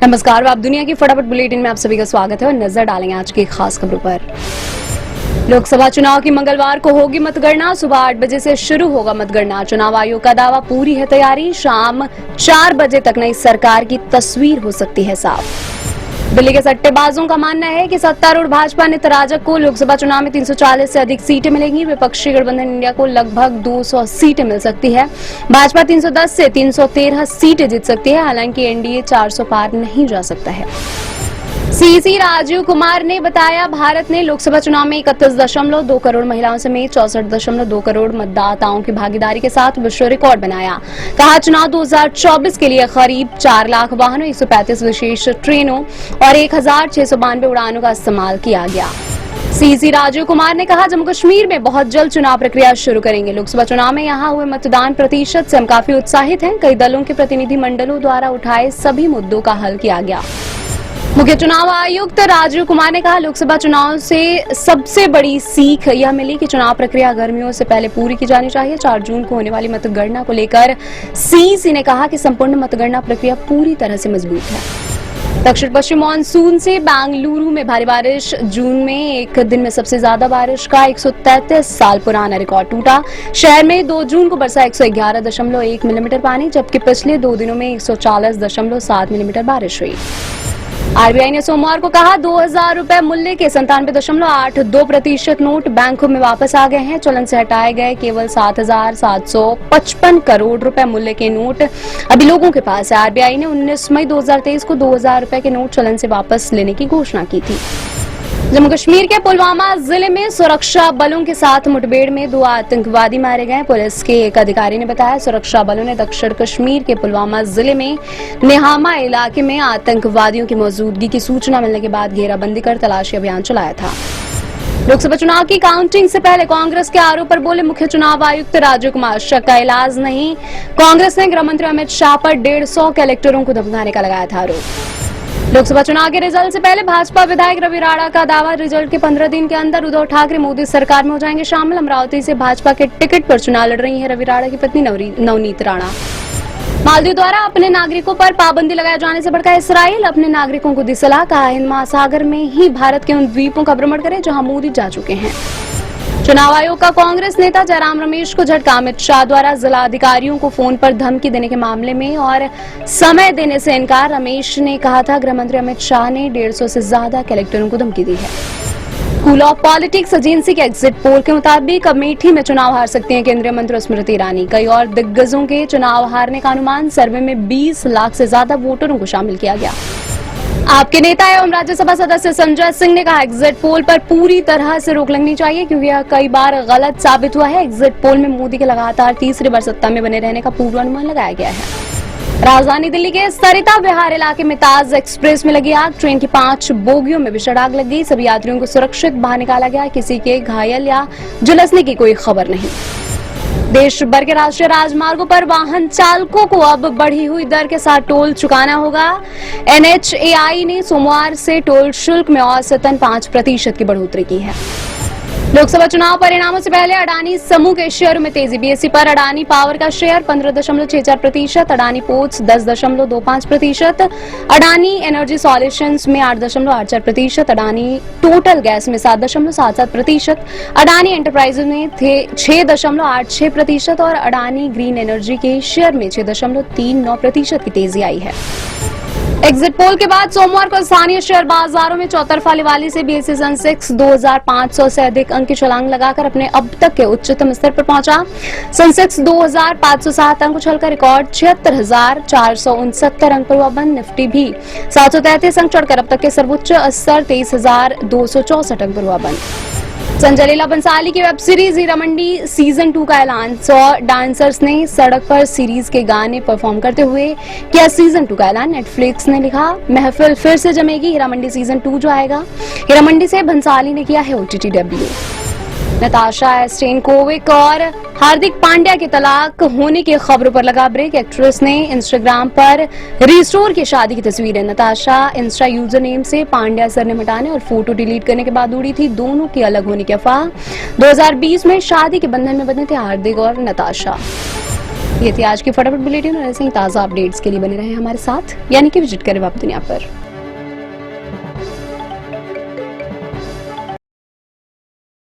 नमस्कार, आप दुनिया की फटाफट बुलेटिन में आप सभी का स्वागत है और नजर डालेंगे आज की खास खबरों पर। लोकसभा चुनाव की मंगलवार को होगी मतगणना। सुबह 8 बजे से शुरू होगा मतगणना। चुनाव आयोग का दावा, पूरी है तैयारी। शाम 4 बजे तक नई सरकार की तस्वीर हो सकती है साफ। दिल्ली के सट्टेबाजों का मानना है कि सत्तारूढ़ भाजपा नेतराजक को लोकसभा चुनाव में 340 से अधिक सीटें मिलेंगी। विपक्षी गठबंधन इंडिया को लगभग 200 सीटें मिल सकती है। भाजपा 310 से 313 सीटें जीत सकती है। हालांकि एनडीए 400 पार नहीं जा सकता है। सीसी राजीव कुमार ने बताया, भारत ने लोकसभा चुनाव में 31.2 करोड़ महिलाओं समेत 64.2 करोड़ मतदाताओं की भागीदारी के साथ विश्व रिकॉर्ड बनाया। कहा, चुनाव 2024 के लिए करीब 4 लाख वाहनों, 135 विशेष ट्रेनों और 1692 उड़ानों का इस्तेमाल किया गया। सीसी राजीव कुमार ने कहा, जम्मू कश्मीर में बहुत जल्द चुनाव प्रक्रिया शुरू करेंगे। लोकसभा चुनाव में यहां हुए मतदान प्रतिशत से हम काफी उत्साहित हैं। कई दलों के प्रतिनिधि मंडलों द्वारा उठाए सभी मुद्दों का हल किया गया। मुख्य चुनाव आयुक्त राजीव कुमार ने कहा, लोकसभा चुनाव से सबसे बड़ी सीख यह मिली कि चुनाव प्रक्रिया गर्मियों से पहले पूरी की जानी चाहिए। 4 जून को होने वाली मतगणना को लेकर सीसी ने कहा कि संपूर्ण मतगणना प्रक्रिया पूरी तरह से मजबूत है। दक्षिण पश्चिम मानसून से बेंगलुरु में भारी बारिश। जून में एक दिन में सबसे ज्यादा बारिश का 133 साल पुराना रिकॉर्ड टूटा। शहर में 2 जून को बरसा 111.1 मिलीमीटर पानी, जबकि पिछले 2 दिनों में 140.7 मिलीमीटर बारिश हुई। आरबीआई ने सोमवार को कहा, 2000 रुपए मूल्य के 97.82% नोट बैंकों में वापस आ गए हैं। चलन से हटाए गए केवल 7,755 करोड़ रुपए मूल्य के नोट अभी लोगों के पास है। आरबीआई ने 19 मई 2023 को 2000 रुपए के नोट चलन से वापस लेने की घोषणा की थी। जम्मू कश्मीर के पुलवामा जिले में सुरक्षा बलों के साथ मुठभेड़ में 2 आतंकवादी मारे गए। पुलिस के एक अधिकारी ने बताया, सुरक्षा बलों ने दक्षिण कश्मीर के पुलवामा जिले में नेहामा इलाके में आतंकवादियों की मौजूदगी की सूचना मिलने के बाद घेराबंदी कर तलाशी अभियान चलाया था। लोकसभा चुनाव की काउंटिंग से पहले कांग्रेस के आरोप पर बोले मुख्य चुनाव आयुक्त राजीव कुमार, शक का इलाज नहीं। कांग्रेस ने गृह मंत्री अमित शाह पर 150 कलेक्टरों को धमकाने का लगाया था आरोप। लोकसभा चुनाव के रिजल्ट से पहले भाजपा विधायक रवि राणा का दावा, रिजल्ट के 15 दिन के अंदर उद्धव ठाकरे मोदी सरकार में हो जाएंगे शामिल। अमरावती से भाजपा के टिकट पर चुनाव लड़ रही है रवि राणा की पत्नी नवनीत राणा। मालदीव द्वारा अपने नागरिकों पर पाबंदी लगाए जाने से भड़का इसराइल, अपने नागरिकों को दी सलाह। कहा, हिंद महासागर में ही भारत के उन द्वीपों का भ्रमण करें जहां मोदी जा चुके हैं। चुनाव आयोग का कांग्रेस नेता जयराम रमेश को झटका। अमित शाह द्वारा जिला अधिकारियों को फोन पर धमकी देने के मामले में और समय देने से इनकार। रमेश ने कहा था, गृह मंत्री अमित शाह ने 150 से ज्यादा कलेक्टरों को धमकी दी है। स्कूल ऑफ पॉलिटिक्स एजेंसी के एग्जिट पोल के मुताबिक अमेठी में चुनाव हार सकती हैं केंद्रीय मंत्री स्मृति ईरानी। कई और दिग्गजों के चुनाव हारने का अनुमान। सर्वे में 20 लाख से ज्यादा वोटरों को शामिल किया गया। आपके नेता एवं राज्यसभा सदस्य संजय सिंह ने कहा, एग्जिट पोल पर पूरी तरह से रोक लगनी चाहिए क्योंकि यह कई बार गलत साबित हुआ है। एग्जिट पोल में मोदी के लगातार तीसरी बार सत्ता में बने रहने का पूर्वानुमान लगाया गया है। राजधानी दिल्ली के सरिता विहार इलाके में ताज एक्सप्रेस में लगी आग। ट्रेन की 5 बोगियों में भीषण आग लग गई। सभी यात्रियों को सुरक्षित बाहर निकाला गया। किसी के घायल या झुलसने की कोई खबर नहीं। देश भर के राष्ट्रीय राजमार्गों पर वाहन चालकों को अब बढ़ी हुई दर के साथ टोल चुकाना होगा। NHAI ने सोमवार से टोल शुल्क में औसतन 5% की बढ़ोतरी की है। लोकसभा चुनाव परिणामों से पहले अडानी समूह के शेयरों में तेजी। बीएसई पर अडानी पावर का share 15.64%, Adani ports 10.25%, Adani energy solutions में 8.84%, अडानी टोटल गैस में 7.77%, अडानी एंटरप्राइजेज में 6.86% और अडानी ग्रीन एनर्जी के शेयर में 6.39% की तेजी आई है। एग्जिट पोल के बाद सोमवार को स्थानीय शेयर बाजारों में चौतरफा लिवाली से बीएसई सेंसेक्स 2500 से अधिक अंक की छलांग लगाकर अपने अब तक के उच्चतम स्तर पर पहुंचा। सेंसेक्स 2507 अंक उछलकर रिकॉर्ड 76,469 अंक पर हुआ बंद। निफ्टी भी 733 अंक चढ़कर अब तक के सर्वोच्च स्तर 23,264 अंक पर हुआ बंद। संजय लीला बंसाली की web series Heera Mandi season 2 का ऐलान। 100 डांसर्स ने सड़क पर सीरीज के गाने परफॉर्म करते हुए किया सीजन 2 का ऐलान। नेटफ्लिक्स ने लिखा, महफिल फिर से जमेगी, हीरा मंडी सीजन 2 जो आएगा। हीरा मंडी से बंसाली ने किया है OTT डेब्यू। नताशा स्टेनकोविक और हार्दिक पांड्या के तलाक होने की खबरों पर लगा ब्रेक। एक्ट्रेस ने इंस्टाग्राम पर रिस्टोर की शादी की तस्वीरें। नताशा इंस्टा यूजर नेम से पांड्या सरनेम हटाने और फोटो डिलीट करने के बाद उड़ी थी दोनों की अलग होने की अफवाह। 2020 में शादी के बंधन में बंधे थे हार्दिक और नताशा। ये थी आज की फटाफट बुलेटिन और ऐसे ही ताज़ा अपडेट्स के लिए बने रहे हमारे साथ, यानी कि विजिट करें वेब दुनिया पर।